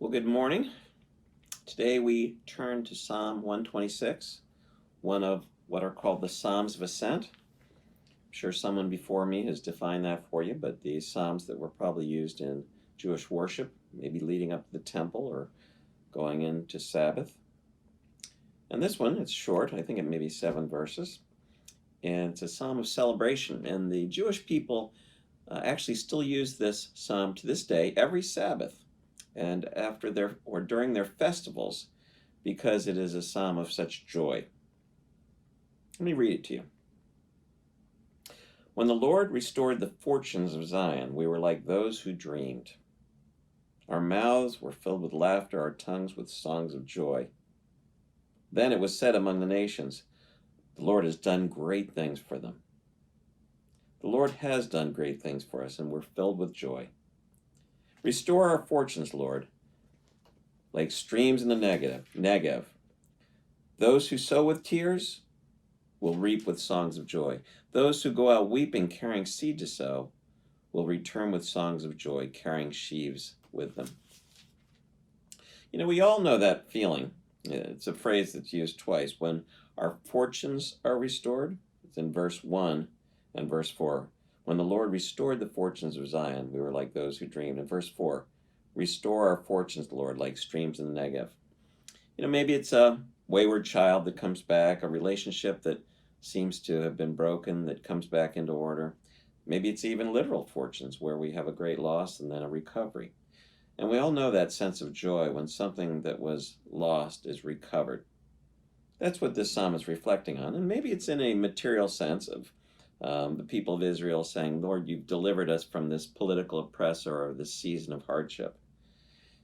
Well, good morning. Today we turn to Psalm 126, one of what are called the Psalms of Ascent. I'm sure someone before me has defined that for you, but these psalms that were probably used in Jewish worship, maybe leading up to the temple or going into Sabbath. And this one, it's short. I think it may be 7 verses. And it's a psalm of celebration. And the Jewish people actually still use this psalm to this day every Sabbath and after their or during their festivals, because it is a psalm of such joy. Let me read it to you. When the Lord restored the fortunes of Zion, we were like those who dreamed. Our mouths were filled with laughter, our tongues with songs of joy. Then it was said among the nations, the Lord has done great things for them. The Lord has done great things for us, and we're filled with joy. Restore our fortunes, Lord, like streams in the Negev. Those who sow with tears will reap with songs of joy. Those who go out weeping, carrying seed to sow, will return with songs of joy, carrying sheaves with them. You know, we all know that feeling. It's a phrase that's used twice. When our fortunes are restored, it's in verse 1 and verse 4. When the Lord restored the fortunes of Zion, we were like those who dreamed. In verse 4, restore our fortunes, Lord, like streams in the Negev. You know, maybe it's a wayward child that comes back, a relationship that seems to have been broken that comes back into order. Maybe it's even literal fortunes where we have a great loss and then a recovery. And we all know that sense of joy when something that was lost is recovered. That's what this psalm is reflecting on. And maybe it's in a material sense of the people of Israel saying, Lord, you've delivered us from this political oppressor or this season of hardship.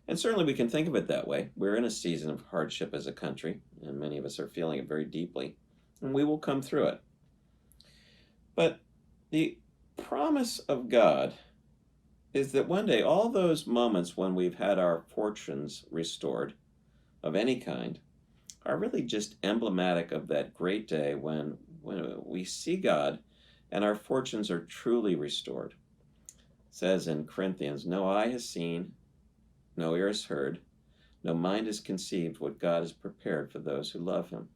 And certainly we can think of it that way. We're in a season of hardship as a country, and many of us are feeling it very deeply, and we will come through it. But the promise of God is that one day all those moments when we've had our fortunes restored of any kind are really just emblematic of that great day when we see God and our fortunes are truly restored. It says in Corinthians, no eye has seen, no ear has heard, no mind has conceived what God has prepared for those who love him.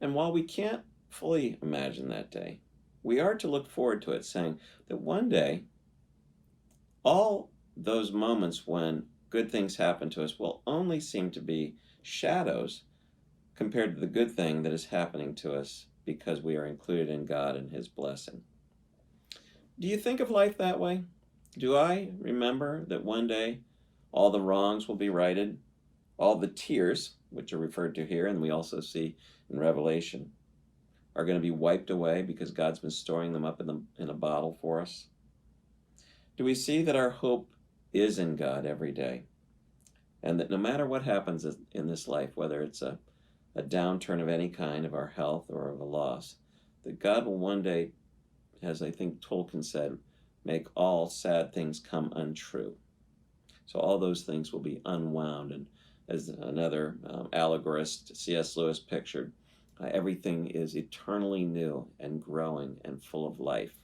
And while we can't fully imagine that day, we are to look forward to it, saying that one day, all those moments when good things happen to us will only seem to be shadows compared to the good thing that is happening to us because we are included in God and his blessing. Do you think of life that way? Do I remember that one day all the wrongs will be righted, all the tears, which are referred to here and we also see in Revelation, are going to be wiped away because God's been storing them up in a bottle for us? Do we see that our hope is in God every day, and that no matter what happens in this life, whether it's a downturn of any kind of our health or of a loss, that God will one day, as I think Tolkien said, make all sad things come untrue. So all those things will be unwound, and as another allegorist, C.S. Lewis, pictured, everything is eternally new and growing and full of life.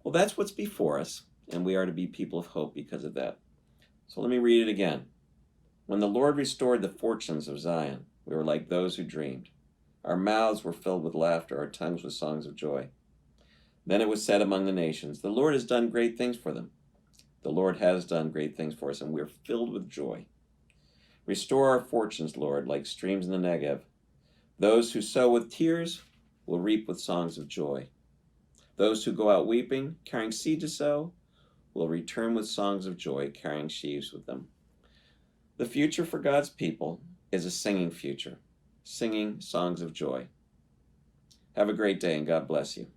Well, that's what's before us, and we are to be people of hope because of that. So let me read it again. When the Lord restored the fortunes of Zion, we were like those who dreamed. Our mouths were filled with laughter, our tongues with songs of joy. Then it was said among the nations, the Lord has done great things for them. The Lord has done great things for us, and we are filled with joy. Restore our fortunes, Lord, like streams in the Negev. Those who sow with tears will reap with songs of joy. Those who go out weeping, carrying seed to sow, will return with songs of joy, carrying sheaves with them. The future for God's people is a singing future, singing songs of joy. Have a great day, and God bless you.